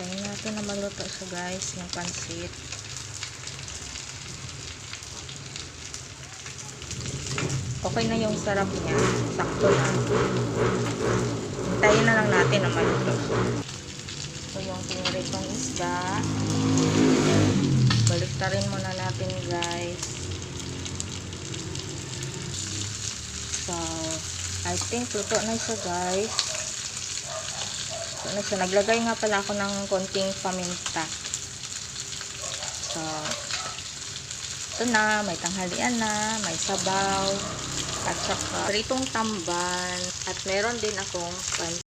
Hintayin natin na maluto siya guys, yung pansit. Okay na yung sarap niya. Sakto na. Hintayin na lang natin na maluto siya. So yung piniritong isda. Baliktarin muna natin guys. So, I think luto na siya guys. Luto na siya. Naglagay nga pala ako ng konting paminta. So, ito na. May tanghalian na. May sabaw. At saka pritong tamban. At meron din akong